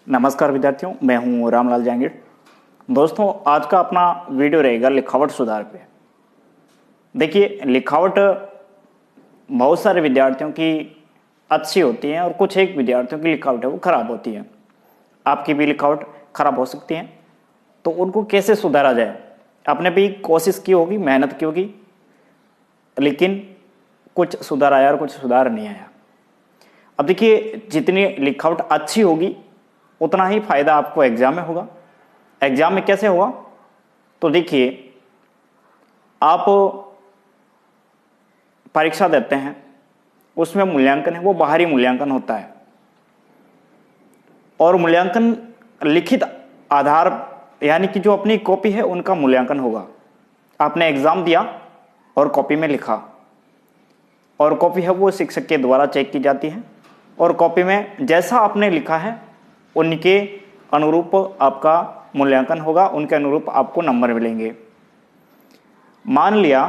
नमस्कार विद्यार्थियों, मैं हूं रामलाल जांगीर। दोस्तों, आज का अपना वीडियो रहेगा लिखावट सुधार पे। देखिए, लिखावट बहुत सारे विद्यार्थियों की अच्छी होती है और कुछ एक विद्यार्थियों की लिखावट है वो खराब होती है। आपकी भी लिखावट खराब हो सकती है, तो उनको कैसे सुधारा जाए। आपने भी कोशिश की होगी, मेहनत की होगी, लेकिन कुछ सुधार आया और कुछ सुधार नहीं आया। अब देखिए, जितनी लिखावट अच्छी होगी उतना ही फायदा आपको एग्जाम में होगा। एग्जाम में कैसे होगा, तो देखिए, आप परीक्षा देते हैं, उसमें मूल्यांकन है वो बाहरी मूल्यांकन होता है, और मूल्यांकन लिखित आधार यानी कि जो अपनी कॉपी है उनका मूल्यांकन होगा। आपने एग्जाम दिया और कॉपी में लिखा, और कॉपी है वो शिक्षक के द्वारा चेक की जाती है, और कॉपी में जैसा आपने लिखा है उनके अनुरूप आपका मूल्यांकन होगा, उनके अनुरूप आपको नंबर मिलेंगे। मान लिया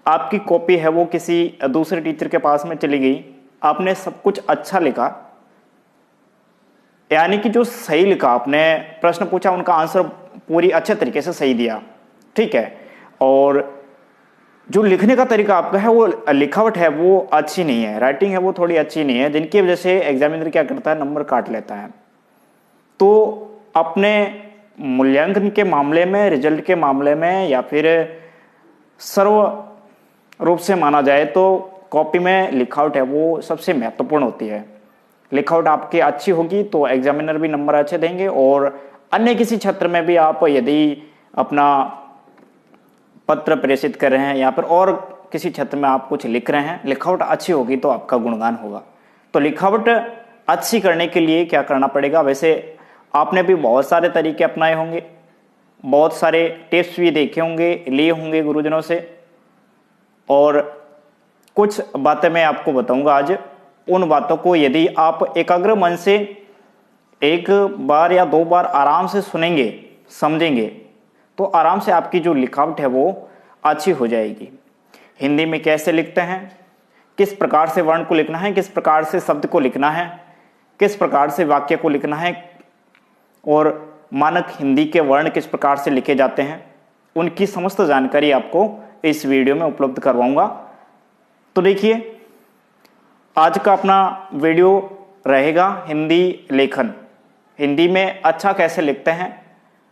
आपकी कॉपी है वो किसी दूसरे टीचर के पास में चली गई, आपने सब कुछ अच्छा लिखा, यानी कि जो सही लिखा, आपने प्रश्न पूछा उनका आंसर पूरी अच्छे तरीके से सही दिया, ठीक है, और जो लिखने का तरीका आपका है वो लिखावट है वो अच्छी नहीं है, राइटिंग है वो थोड़ी अच्छी नहीं है, जिनकी वजह से एग्जामिनर क्या करता है, नंबर काट लेता है। तो अपने मूल्यांकन के मामले में, रिजल्ट के मामले में, या फिर सर्व रूप से माना जाए तो कॉपी में लिखावट है वो सबसे महत्वपूर्ण होती है। लिखावट आपकी अच्छी होगी तो एग्जामिनर भी नंबर अच्छे देंगे, और अन्य किसी क्षेत्र में भी आप यदि अपना पत्र प्रेषित कर रहे हैं या फिर और किसी क्षेत्र में आप कुछ लिख रहे हैं, लिखावट अच्छी होगी तो आपका गुणगान होगा। तो लिखावट अच्छी करने के लिए क्या करना पड़ेगा, वैसे आपने भी बहुत सारे तरीके अपनाए होंगे, बहुत सारे टिप्स भी देखे होंगे, लिए होंगे गुरुजनों से, और कुछ बातें मैं आपको बताऊंगा आज। उन बातों को यदि आप एकाग्र मन से एक बार या दो बार आराम से सुनेंगे, समझेंगे, तो आराम से आपकी जो लिखावट है वो अच्छी हो जाएगी। हिंदी में कैसे लिखते हैं, किस प्रकार से वर्ण को लिखना है, किस प्रकार से शब्द को लिखना है, किस प्रकार से वाक्य को लिखना है, और मानक हिंदी के वर्ण किस प्रकार से लिखे जाते हैं, उनकी समस्त जानकारी आपको इस वीडियो में उपलब्ध करवाऊंगा। तो देखिए, आज का अपना वीडियो रहेगा हिंदी लेखन। हिंदी में अच्छा कैसे लिखते हैं,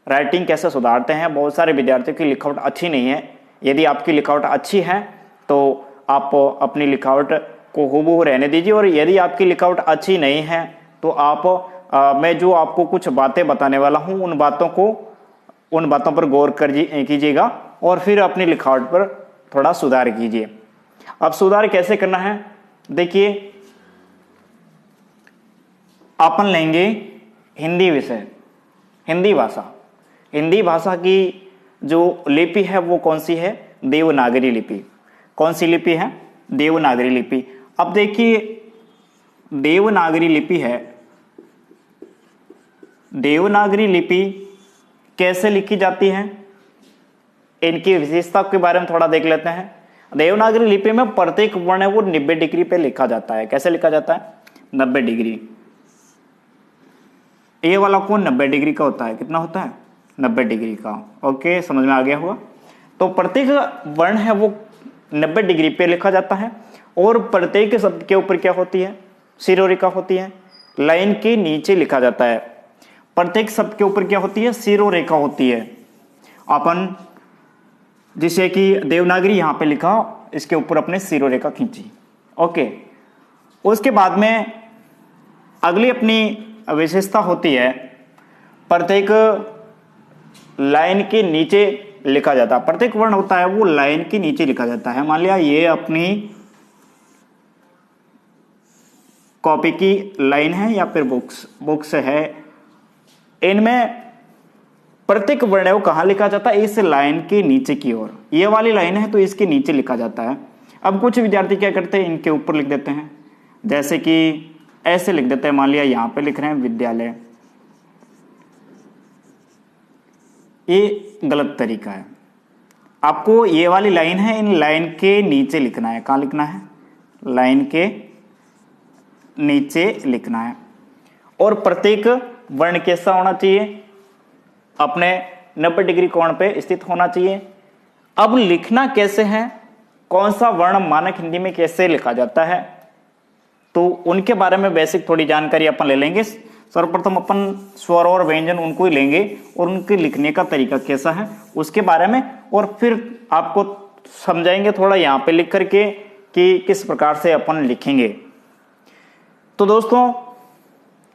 राइटिंग कैसे सुधारते हैं। बहुत सारे विद्यार्थियों की लिखावट अच्छी नहीं है। यदि आपकी लिखावट अच्छी है तो आप अपनी लिखावट को हूबहू रहने दीजिए, और यदि आपकी लिखावट अच्छी नहीं है तो आप मैं जो आपको कुछ बातें बताने वाला हूं उन बातों पर गौर कीजिएगा, और फिर अपनी लिखावट पर थोड़ा सुधार कीजिए। अब सुधार कैसे करना है, देखिए, अपन लेंगे हिंदी विषय, हिंदी भाषा। हिंदी भाषा की जो लिपि है वो कौन सी है, देवनागरी लिपि। कौन सी लिपि है, देवनागरी लिपि। अब देखिए, देवनागरी लिपि है, देवनागरी लिपि कैसे लिखी जाती है, इनकी विशेषता के बारे में थोड़ा देख लेते हैं। देवनागरी लिपि में प्रत्येक वर्ण है वो 90 डिग्री पे लिखा जाता है। कैसे लिखा जाता है, 90 डिग्री। ये वाला कौन 90 डिग्री का होता है, कितना होता है, 90 डिग्री का। ओके, समझ में आ गया होगा। तो प्रत्येक वर्ण है वो 90 डिग्री पे लिखा जाता है, और प्रत्येक शब्द के ऊपर क्या होती है, शिरोरेखा होती है, लाइन के नीचे लिखा जाता है। प्रत्येक शब्द के ऊपर क्या होती है, शिरोरेखा होती है। अपन जिसे कि देवनागरी यहां पे लिखा, इसके ऊपर अपने शिरोरेखा खींची। ओके, उसके बाद में अगली अपनी विशेषता होती है, प्रत्येक लाइन के नीचे लिखा जाता है। प्रत्येक वर्ण होता है वो लाइन के नीचे लिखा जाता है। मान लिया ये अपनी कॉपी की लाइन है या फिर बुक्स है, इनमें प्रत्येक वर्ण है वो कहां लिखा जाता है, इस लाइन के नीचे की ओर। ये वाली लाइन है तो इसके नीचे लिखा जाता है। अब कुछ विद्यार्थी क्या करते हैं, इनके ऊपर लिख देते हैं, जैसे कि ऐसे लिख देते हैं। मान लिया यहां पे लिख रहे हैं विद्यालय, ये गलत तरीका है। आपको ये वाली लाइन है, इन लाइन के नीचे लिखना है। कहां लिखना है, लाइन के नीचे लिखना है। और प्रत्येक वर्ण कैसा होना चाहिए, अपने 90 डिग्री कोण पे स्थित होना चाहिए। अब लिखना कैसे है, कौन सा वर्ण मानक हिंदी में कैसे लिखा जाता है, तो उनके बारे में बेसिक थोड़ी जानकारी अपन ले लेंगे। सर्वप्रथम अपन स्वर और व्यंजन उनको ही लेंगे और उनके लिखने का तरीका कैसा है उसके बारे में, और फिर आपको समझाएंगे थोड़ा यहाँ पे लिख करके कि किस प्रकार से अपन लिखेंगे। तो दोस्तों,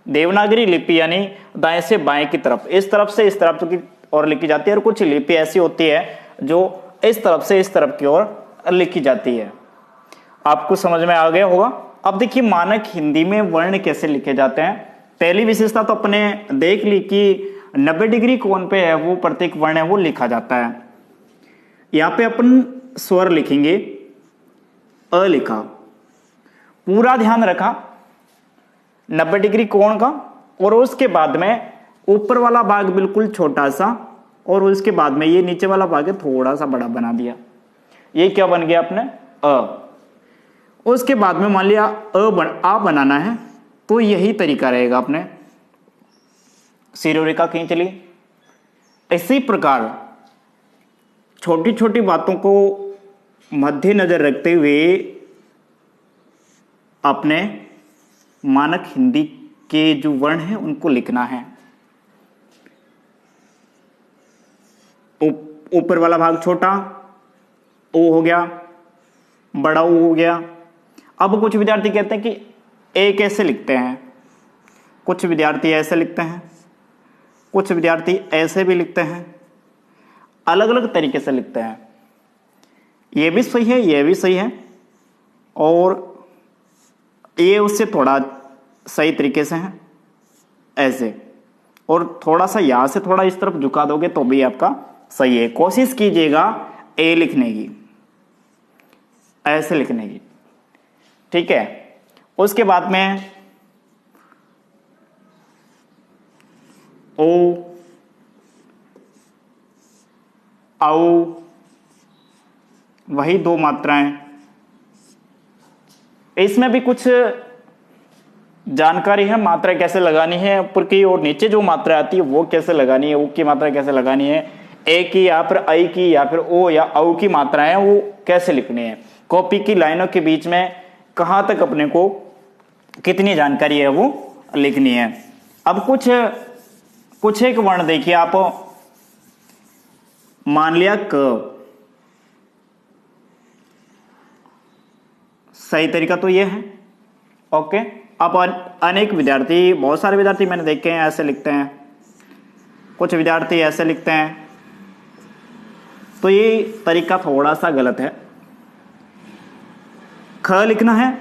देवनागरी लिपि यानी दाएं से बाएं की तरफ, इस तरफ से इस तरफ की ओर लिखी जाती है, और कुछ लिपि ऐसी होती है जो इस तरफ से इस तरफ की ओर लिखी जाती है। आपको समझ में आ गया होगा। अब देखिए मानक हिंदी में वर्ण कैसे लिखे जाते हैं। पहली विशेषता तो अपने देख ली कि 90 डिग्री कोण पे है वो प्रत्येक वर्ण है वो लिखा जाता है। यहाँ पे अपन स्वर लिखेंगे, अ लिखा, पूरा ध्यान रखा 90 डिग्री कोण का, और उसके बाद में ऊपर वाला भाग बिल्कुल छोटा सा, और उसके बाद में ये नीचे वाला भाग है थोड़ा सा बड़ा बना दिया। ये क्या बन गया अपने अ। उसके बाद में मान लिया आ बनाना है, तो यही तरीका रहेगा अपने शिरोरेखा खींच ली। इसी प्रकार छोटी छोटी बातों को मद्देनजर रखते हुए अपने मानक हिंदी के जो वर्ण हैं उनको लिखना है। ऊपर वाला भाग छोटा ओ हो गया, बड़ा ओ हो गया। अब कुछ विद्यार्थी कहते हैं कि ए कैसे लिखते हैं, कुछ विद्यार्थी ऐसे लिखते हैं, कुछ विद्यार्थी ऐसे भी लिखते हैं, अलग अलग तरीके से लिखते हैं। ये भी सही है, ये भी सही है, और ये उससे थोड़ा सही तरीके से है ऐसे, और थोड़ा सा यहां से थोड़ा इस तरफ झुका दोगे तो भी आपका सही है। कोशिश कीजिएगा ए लिखने की, ऐसे लिखने की, ठीक है। उसके बाद में ओ, औ, वही दो मात्राएं। इसमें भी कुछ जानकारी है, मात्रा कैसे लगानी है ऊपर की, और नीचे जो मात्रा आती है वो कैसे लगानी है, ओ की मात्रा कैसे लगानी है, ए की या फिर आई की या फिर ओ या औ की मात्राएं वो कैसे लिखनी है। कॉपी की लाइनों के बीच में कहां तक अपने को कितनी जानकारी है वो लिखनी है। अब कुछ एक वर्ण देखिए आप, मान लिया क, सही तरीका तो ये है, ओके। अब अनेक विद्यार्थी, बहुत सारे विद्यार्थी मैंने देखे हैं ऐसे लिखते हैं, कुछ विद्यार्थी ऐसे लिखते हैं, तो ये तरीका थोड़ा सा गलत है। ख लिखना है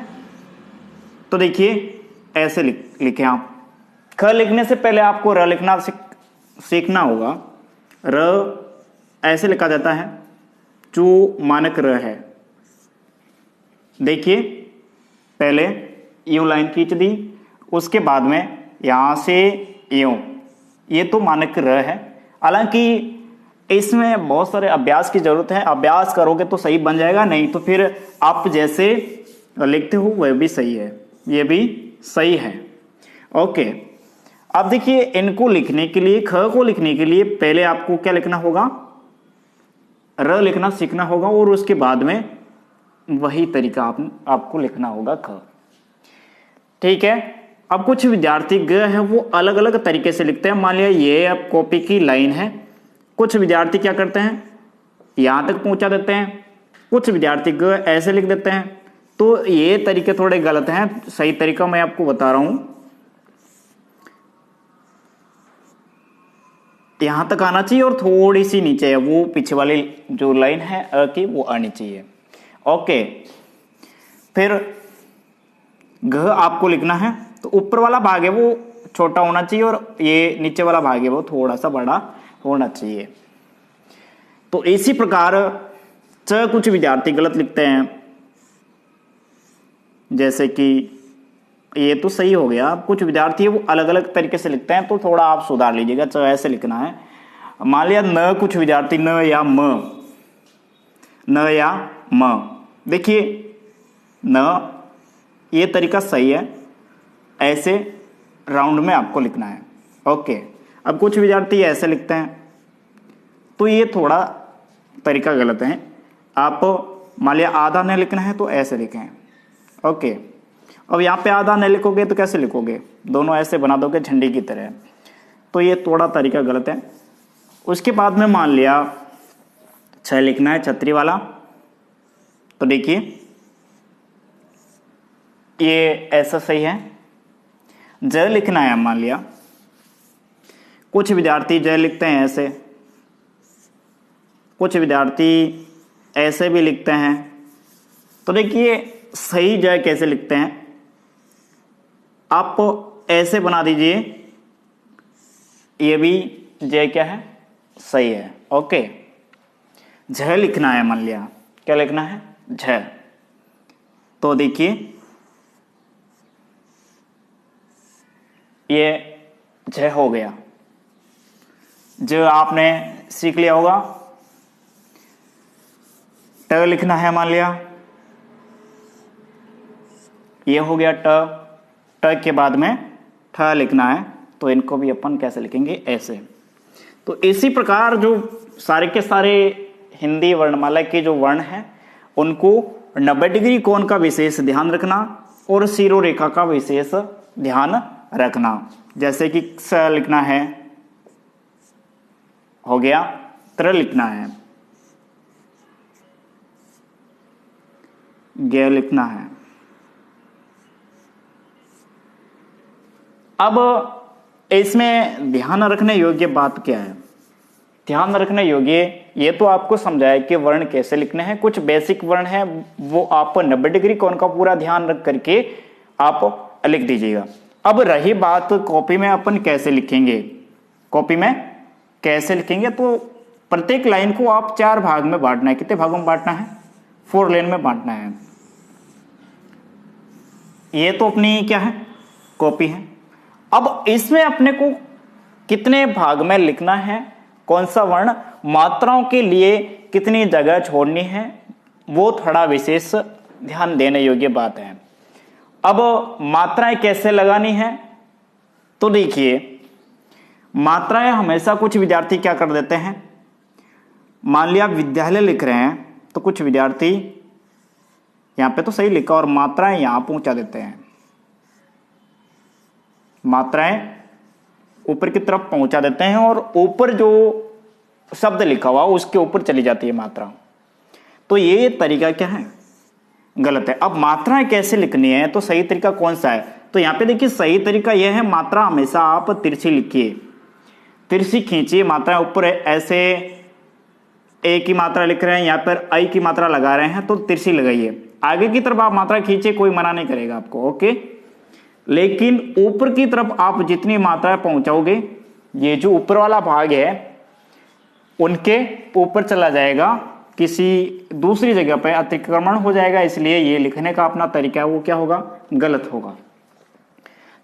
तो देखिए ऐसे लिखें आप। ख लिखने से पहले आपको र लिखना सीखना होगा। र ऐसे लिखा जाता है जो मानक र है। देखिए पहले यूं लाइन खींच दी, उसके बाद में यहां से यूं, ये तो मानक र है। हालांकि इसमें बहुत सारे अभ्यास की जरूरत है, अभ्यास करोगे तो सही बन जाएगा, नहीं तो फिर आप जैसे लिखते हो वह भी सही है, ये भी सही है, ओके। अब देखिए इनको लिखने के लिए, ख को लिखने के लिए पहले आपको क्या लिखना होगा, र लिखना सीखना होगा, और उसके बाद में वही तरीका आपको लिखना होगा ख, ठीक है। अब कुछ विद्यार्थी ग है वो अलग अलग तरीके से लिखते हैं। मान लिया ये अब कॉपी की लाइन है, कुछ विद्यार्थी क्या करते हैं यहां तक पहुंचा देते हैं, कुछ विद्यार्थी ग ऐसे लिख देते हैं। तो ये तरीके थोड़े गलत हैं, सही तरीका मैं आपको बता रहा हूं, यहां तक आना चाहिए और थोड़ी सी नीचे है वो पीछे वाली जो लाइन है अ की वो आनी चाहिए, ओके। फिर घ आपको लिखना है तो ऊपर वाला भाग है वो छोटा होना चाहिए और ये नीचे वाला भाग है वो थोड़ा सा बड़ा होना चाहिए। तो इसी प्रकार च कुछ विद्यार्थी गलत लिखते हैं, जैसे कि ये तो सही हो गया। कुछ विद्यार्थी है वो अलग अलग तरीके से लिखते हैं, तो थोड़ा आप सुधार लीजिएगा, च ऐसे लिखना है। मान लिया न, कुछ विद्यार्थी न या म, न या म, देखिए न ये तरीका सही है, ऐसे राउंड में आपको लिखना है, ओके, अब कुछ विद्यार्थी ऐसे लिखते हैं, तो ये थोड़ा तरीका गलत है। आप मान लिया आधा नहीं लिखना है तो ऐसे लिखें। ओके, अब यहाँ पे आधा नहीं लिखोगे तो कैसे लिखोगे, दोनों ऐसे बना दोगे झंडी की तरह, तो ये थोड़ा तरीका गलत है। उसके बाद में मान लिया 6 लिखना है छतरी वाला, तो देखिए ये ऐसा सही है। ज लिखना है, मान लिया कुछ विद्यार्थी ज लिखते हैं ऐसे, कुछ विद्यार्थी ऐसे भी लिखते हैं। तो देखिए सही ज कैसे लिखते हैं, आप ऐसे बना दीजिए, ये भी ज क्या है, सही है। ओके, झ लिखना है, मान लिया क्या लिखना है, झ, तो देखिए ये झ हो गया। जो आपने सीख लिया होगा। ट लिखना है, मान लिया ये हो गया ट, ट के बाद में ठ लिखना है, तो इनको भी अपन कैसे लिखेंगे, ऐसे। तो इसी प्रकार जो सारे के सारे हिंदी वर्णमाला के जो वर्ण हैं उनको 90 डिग्री कोण का विशेष ध्यान रखना और शिरोरेखा का विशेष ध्यान रखना। जैसे कि स लिखना है, हो गया, त्र लिखना है, ग लिखना है। अब इसमें ध्यान रखने योग्य बात क्या है, ध्यान रखने योग्य ये तो आपको समझाया कि वर्ण कैसे लिखने हैं। कुछ बेसिक वर्ण है वो आप 90 डिग्री कोण का पूरा ध्यान रख करके आप लिख दीजिएगा। अब रही बात कॉपी में अपन कैसे लिखेंगे, कॉपी में कैसे लिखेंगे, तो प्रत्येक लाइन को आप 4 भाग में बांटना है। कितने भागों में बांटना है, 4 लाइन में बांटना है। ये तो अपनी क्या है, कॉपी है। अब इसमें अपने को कितने भाग में लिखना है, कौन सा वर्ण, मात्राओं के लिए कितनी जगह छोड़नी है, वो थोड़ा विशेष ध्यान देने योग्य बात है। अब मात्राएं कैसे लगानी है, तो देखिए मात्राएं हमेशा कुछ विद्यार्थी क्या कर देते हैं, मान लिया विद्यालय लिख रहे हैं तो कुछ विद्यार्थी यहां पे तो सही लिखा और मात्राएं यहां पहुंचा देते हैं, मात्राएं ऊपर की तरफ पहुंचा देते हैं और ऊपर जो शब्द लिखा हुआ उसके ऊपर चली जाती है मात्रा। तो ये तरीका क्या है, गलत है। अब मात्राएं कैसे लिखनी है, तो सही तरीका कौन सा है, तो यहां पे देखिए सही तरीका यह है, मात्रा हमेशा आप तिरछी लिखिए, तिरछी खींचिए मात्राएं ऊपर। ऐसे ए की मात्रा लिख रहे हैं, यहाँ पर आई की मात्रा लगा रहे हैं तो तिरछी लगाइए। आगे की तरफ आप मात्रा खींचिए, कोई मना नहीं करेगा आपको, ओके। लेकिन ऊपर की तरफ आप जितनी मात्राएं पहुंचाओगे, ये जो ऊपर वाला भाग है उनके ऊपर चला जाएगा, किसी दूसरी जगह पर अतिक्रमण हो जाएगा, इसलिए ये लिखने का अपना तरीका है वो क्या होगा, गलत होगा।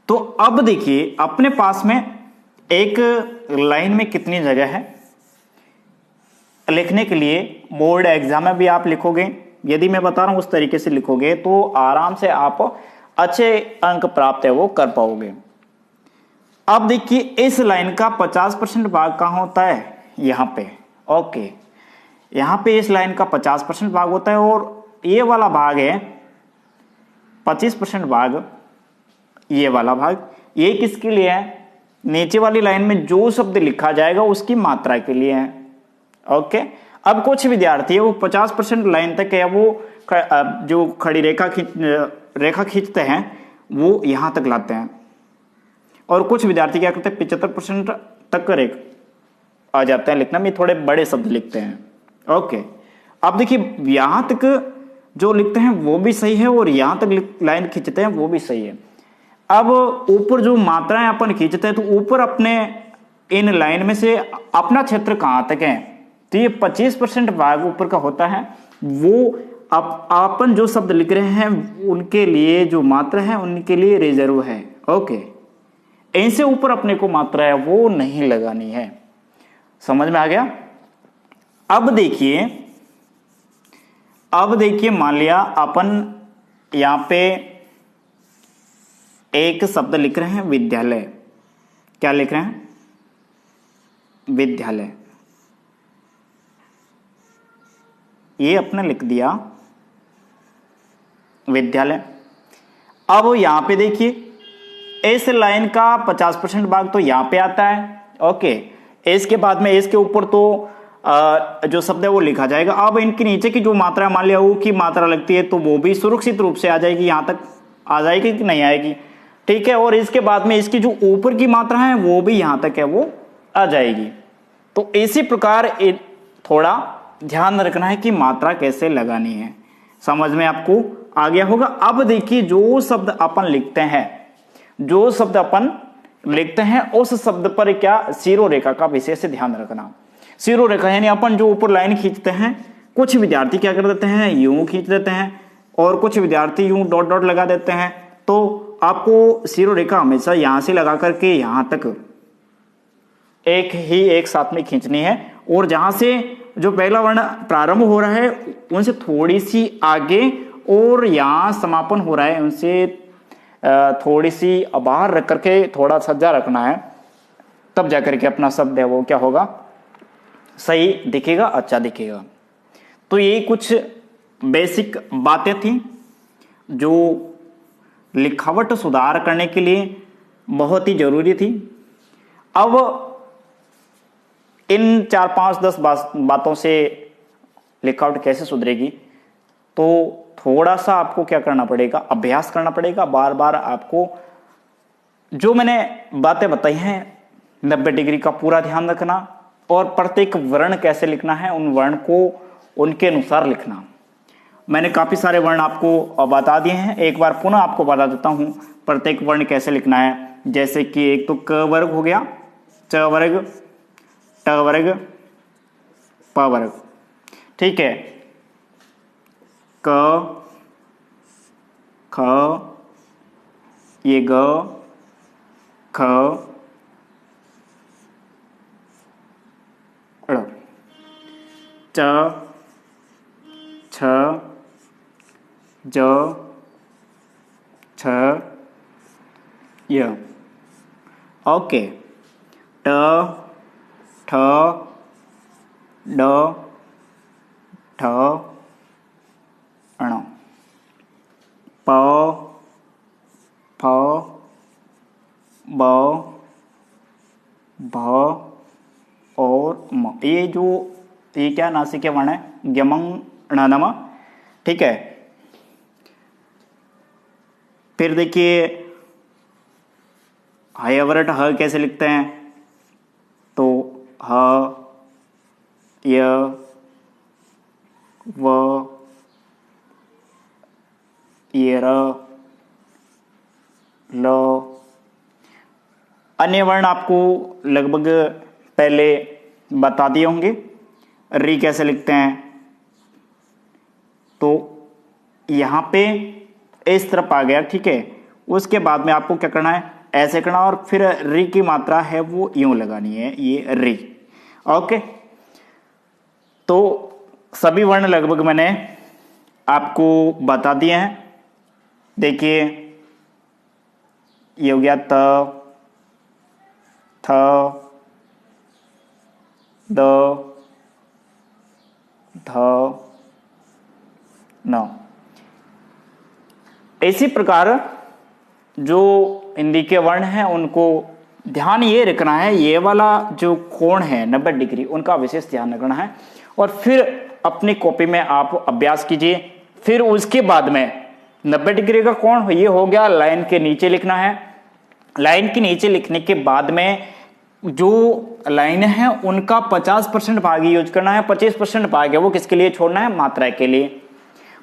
तो अब देखिए अपने पास में एक लाइन में कितनी जगह है लिखने के लिए। बोर्ड एग्जाम में भी आप लिखोगे, यदि मैं बता रहा हूं उस तरीके से लिखोगे तो आराम से आप अच्छे अंक प्राप्त है वो कर पाओगे। अब देखिए इस लाइन का 50% भाग कहां होता है, यहां पे, ओके। यहां पे इस लाइन का 50% भाग होता है और ये वाला भाग है 25% भाग, ये वाला भाग, ये किसके लिए है, नीचे वाली लाइन में जो शब्द लिखा जाएगा उसकी मात्रा के लिए है, ओके। अब कुछ विद्यार्थी है वो 50% लाइन तक है वो जो खड़ी रेखा खींचते हैं वो यहां तक लाते हैं, और कुछ विद्यार्थी क्या करते हैं 75% तक रेखा आ जाते हैं लिखना में, थोड़े बड़े शब्द लिखते हैं, ओके। अब देखिए यहां तक जो लिखते हैं वो भी सही है और यहां तक लाइन खींचते हैं वो भी सही है। अब ऊपर जो मात्राएं अपन खींचते हैं तो ऊपर अपने इन लाइन में से अपना क्षेत्र कहां तक है, तो ये 25% भाग ऊपर का होता है, वो अपन जो शब्द लिख रहे हैं उनके लिए जो मात्रा है उनके लिए रिजर्व है, ओके। इनसे ऊपर अपने को मात्रा है वो नहीं लगानी है, समझ में आ गया। अब देखिए मान लिया अपन यहां पे एक शब्द लिख रहे हैं विद्यालय, क्या लिख रहे हैं, विद्यालय, ये अपने लिख दिया विद्यालय। अब यहां पे देखिए इस लाइन का 50% भाग तो यहां पे आता है, ओके। इसके बाद में इसके ऊपर तो जो शब्द है वो लिखा जाएगा। अब इनके नीचे की जो मात्रा, मान लिया ऊ की मात्रा लगती है तो वो भी सुरक्षित रूप से आ जाएगी, यहां तक आ जाएगी कि नहीं आएगी, ठीक है। और इसके बाद में इसकी जो ऊपर की मात्रा है वो भी यहां तक है वो आ जाएगी। तो इसी प्रकार थोड़ा ध्यान रखना है कि मात्रा कैसे लगानी है, समझ में आपको आ गया होगा। अब देखिए जो शब्द अपन लिखते हैं, जो शब्द अपन लिखते हैं उस शब्द पर क्या शिरोरेखा का विशेष ध्यान रखना। शिरोरेखा यानी अपन जो ऊपर लाइन खींचते हैं, कुछ विद्यार्थी क्या कर देते हैं, यूं खींच देते हैं और कुछ विद्यार्थी यूं डॉट डॉट लगा देते हैं। तो आपको शिरोरेखा हमेशा यहां से लगा करके यहां तक एक साथ में खींचनी है, और जहां से जो पहला वर्ण प्रारंभ हो रहा है उनसे थोड़ी सी आगे, और यहां समापन हो रहा है उनसे थोड़ी सी बाहर रख करके थोड़ा सज्जा रखना है, तब जाकर के अपना शब्द है वो क्या होगा, सही दिखेगा, अच्छा दिखेगा। तो ये कुछ बेसिक बातें थी जो लिखावट सुधार करने के लिए बहुत ही जरूरी थी। अब इन 4, 5, 10 बातों से लिखावट कैसे सुधरेगी, तो थोड़ा सा आपको क्या करना पड़ेगा, अभ्यास करना पड़ेगा। बार बार आपको जो मैंने बातें बताई हैं 90 डिग्री का पूरा ध्यान रखना, और प्रत्येक वर्ण कैसे लिखना है, उन वर्ण को उनके अनुसार लिखना। मैंने काफी सारे वर्ण आपको बता दिए हैं, एक बार पुनः आपको बता देता हूं प्रत्येक वर्ण कैसे लिखना है। जैसे कि एक तो क वर्ग हो गया, च वर्ग, ट वर्ग, प वर्ग, ठीक है। क, ख, ये ग, ख, ड़, च, छ, ज, छ, य, ओके। ट, ठ, ड, ठ, ण, प, फ, ब, भ और म। ये क्या नासिक वर्ण है, ग्यमंग णनम, ठीक है। फिर देखिए हयवरट ह कैसे लिखते हैं, तो ह, य, व, ये र, ल। अन्य वर्ण आपको लगभग पहले बता दिए होंगे। री कैसे लिखते हैं, तो यहां पे इस तरफ आ गया, ठीक है। उसके बाद में आपको क्या करना है, ऐसे करना, और फिर री की मात्रा है वो यूं लगानी है, ये री, ओके। तो सभी वर्ण लगभग मैंने आपको बता दिए हैं। देखिए ये हो गया त, थ, द, ध, न। इसी प्रकार जो हिंदी के वर्ण हैं उनको ध्यान ये रखना है, ये वाला जो कोण है 90 डिग्री, उनका विशेष ध्यान रखना है। और फिर अपनी कॉपी में आप अभ्यास कीजिए। फिर उसके बाद में 90 डिग्री का कोण ये हो गया, लाइन के नीचे लिखना है। लाइन के नीचे लिखने के बाद में जो लाइन है उनका 50% भाग यूज करना है, 25% भाग है वो किसके लिए छोड़ना है, मात्रा के लिए।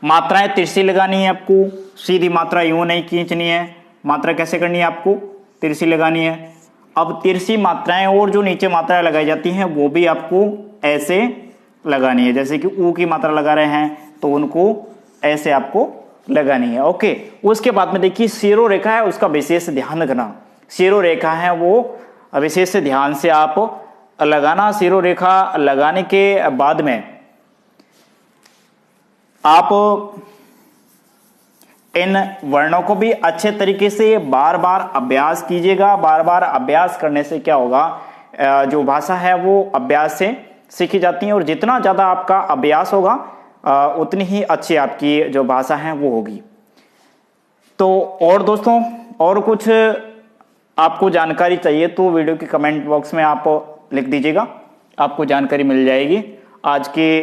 मात्राएं तिरछी लगानी है आपको, सीधी मात्रा यूं नहीं खींचनी है। मात्रा कैसे करनी है, आपको तिरछी लगानी है। अब तिरछी मात्राएं और जो नीचे मात्राएं लगाई जाती हैं वो भी आपको ऐसे लगानी है। जैसे कि ऊ की मात्रा लगा रहे हैं तो उनको ऐसे आपको लगानी है, ओके। उसके बाद में देखिए शिरोरेखा है, उसका विशेष ध्यान रखना। शिरोरेखा है वो विशेष ध्यान से आप लगाना। शिरोरेखा लगाने के बाद में आप इन वर्णों को भी अच्छे तरीके से बार बार अभ्यास कीजिएगा। बार बार अभ्यास करने से क्या होगा, जो भाषा है वो अभ्यास से सीखी जाती है, और जितना ज़्यादा आपका अभ्यास होगा उतनी ही अच्छी आपकी जो भाषा है वो होगी। तो और दोस्तों, और कुछ आपको जानकारी चाहिए तो वीडियो के कमेंट बॉक्स में आप लिख दीजिएगा, आपको जानकारी मिल जाएगी। आज के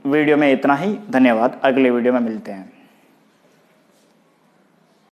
वीडियो में इतना ही, धन्यवाद। अगले वीडियो में मिलते हैं।